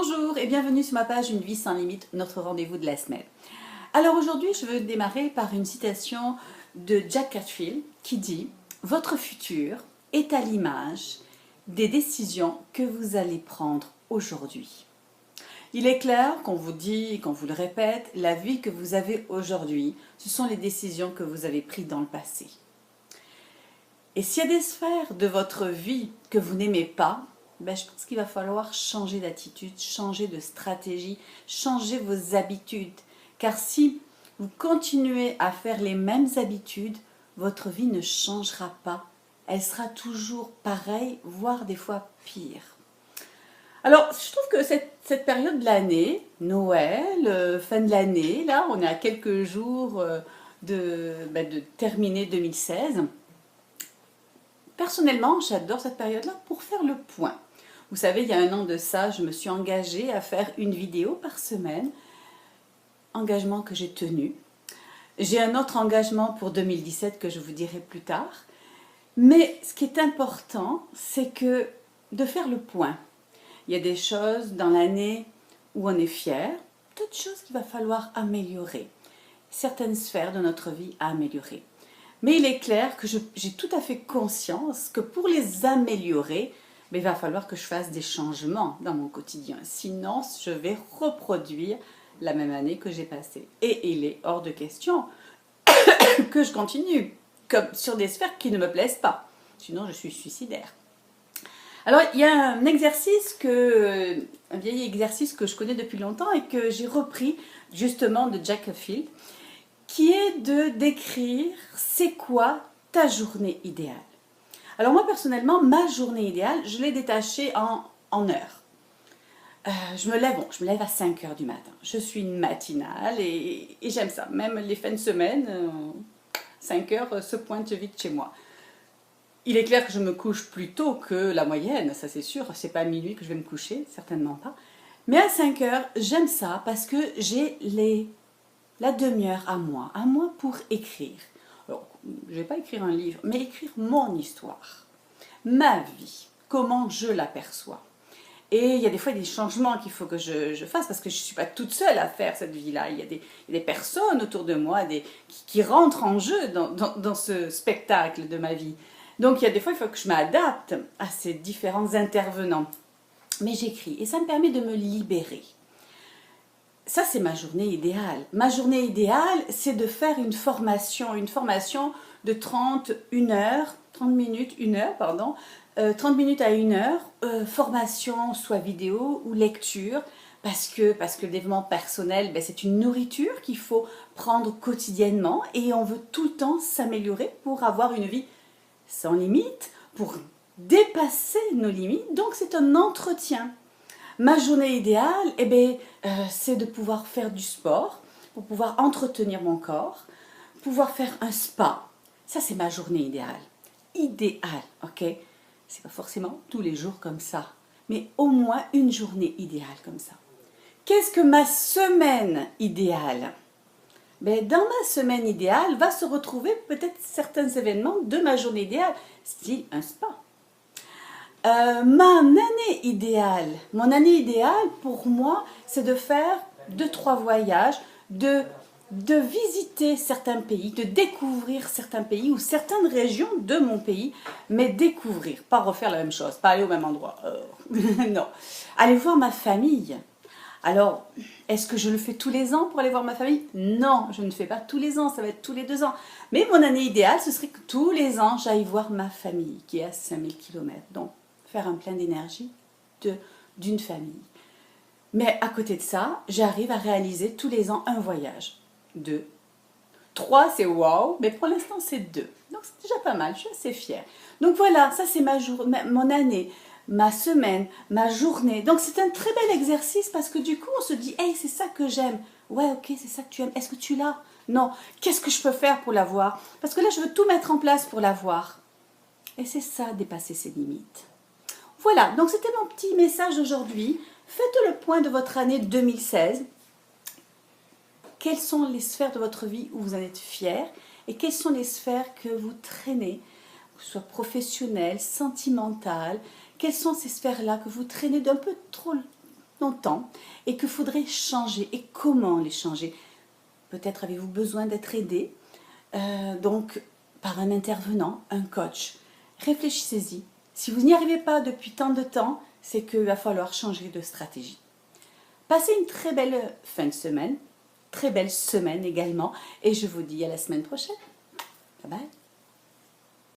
Bonjour et bienvenue sur ma page Une vie sans limite, notre rendez-vous de la semaine. Alors aujourd'hui, je veux démarrer par une citation de Jack Canfield qui dit « Votre futur est à l'image des décisions que vous allez prendre aujourd'hui. » Il est clair qu'on vous dit, qu'on vous le répète, la vie que vous avez aujourd'hui, ce sont les décisions que vous avez prises dans le passé. Et s'il y a des sphères de votre vie que vous n'aimez pas, je pense qu'il va falloir changer d'attitude, changer de stratégie, changer vos habitudes. Car si vous continuez à faire les mêmes habitudes, votre vie ne changera pas. Elle sera toujours pareille, voire des fois pire. Alors, je trouve que cette période de l'année, Noël, fin de l'année, là, on est à quelques jours de terminer 2016. Personnellement, j'adore cette période-là pour faire le point. Vous savez, il y a un an de ça, je me suis engagée à faire une vidéo par semaine. Engagement que j'ai tenu. J'ai un autre engagement pour 2017 que je vous dirai plus tard. Mais ce qui est important, c'est que de faire le point. Il y a des choses dans l'année où on est fier, d'autres choses qu'il va falloir améliorer. Certaines sphères de notre vie à améliorer. Mais il est clair que j'ai tout à fait conscience que pour les améliorer, il va falloir que je fasse des changements dans mon quotidien. Sinon, je vais reproduire la même année que j'ai passée. Et il est hors de question que je continue comme sur des sphères qui ne me plaisent pas. Sinon, je suis suicidaire. Alors, il y a un vieil exercice que je connais depuis longtemps et que j'ai repris justement de Jack Canfield, qui est de décrire c'est quoi ta journée idéale. Alors moi personnellement, ma journée idéale, je l'ai détachée en heures. Je me lève à 5 heures du matin. Je suis une matinale et j'aime ça. Même les fins de semaine, 5 heures se pointent vite chez moi. Il est clair que je me couche plus tôt que la moyenne, ça c'est sûr. C'est pas à minuit que je vais me coucher, certainement pas. Mais à 5 heures, j'aime ça parce que j'ai la demi-heure à moi pour écrire. Alors, je ne vais pas écrire un livre, mais écrire mon histoire, ma vie, comment je l'aperçois. Et il y a des fois des changements qu'il faut que je fasse parce que je ne suis pas toute seule à faire cette vie-là. Il y a des personnes autour de moi qui rentrent en jeu dans ce spectacle de ma vie. Donc il y a des fois, il faut que je m'adapte à ces différents intervenants. Mais j'écris et ça me permet de me libérer. Ça, c'est ma journée idéale. Ma journée idéale, c'est de faire une formation de 30 minutes à 1 heure, formation soit vidéo ou lecture, parce que le développement personnel, c'est une nourriture qu'il faut prendre quotidiennement et on veut tout le temps s'améliorer pour avoir une vie sans limite, pour dépasser nos limites, donc c'est un entretien. Ma journée idéale, c'est de pouvoir faire du sport, pour pouvoir entretenir mon corps, pouvoir faire un spa. Ça, c'est ma journée idéale. Idéale, ok? C'est pas forcément tous les jours comme ça, mais au moins une journée idéale comme ça. Qu'est-ce que ma semaine idéale? Dans ma semaine idéale va se retrouver peut-être certains événements de ma journée idéale, style un spa. Mon année idéale pour moi, c'est de faire 2-3 voyages, de visiter certains pays, de découvrir certains pays ou certaines régions de mon pays, mais découvrir, pas refaire la même chose, pas aller au même endroit. Non, aller voir ma famille. Alors, est-ce que je le fais tous les ans pour aller voir ma famille? Non, je ne le fais pas tous les ans, ça va être tous les 2 ans. Mais mon année idéale, ce serait que tous les ans, j'aille voir ma famille, qui est à 5000 km. Donc, faire un plein d'énergie d'une famille. Mais à côté de ça, j'arrive à réaliser tous les ans un voyage. 2. 3, c'est waouh, mais pour l'instant, c'est 2. Donc, c'est déjà pas mal, je suis assez fière. Donc voilà, ça c'est mon année, ma semaine, ma journée. Donc c'est un très bel exercice parce que du coup, on se dit, hey, c'est ça que j'aime. Ouais, ok, c'est ça que tu aimes. Est-ce que tu l'as? Non. Qu'est-ce que je peux faire pour l'avoir? Parce que là, je veux tout mettre en place pour l'avoir. Et c'est ça, dépasser ses limites. Voilà, donc c'était mon petit message d'aujourd'hui. Faites le point de votre année 2016. Quelles sont les sphères de votre vie où vous en êtes fiers et quelles sont les sphères que vous traînez, que ce soit professionnelles, sentimentales. Quelles sont ces sphères-là que vous traînez d'un peu trop longtemps et qu'il faudrait changer. Et comment les changer? Peut-être avez-vous besoin d'être aidé, donc par un intervenant, un coach. Réfléchissez-y. Si vous n'y arrivez pas depuis tant de temps, c'est qu'il va falloir changer de stratégie. Passez une très belle fin de semaine, très belle semaine également, et je vous dis à la semaine prochaine. Bye bye.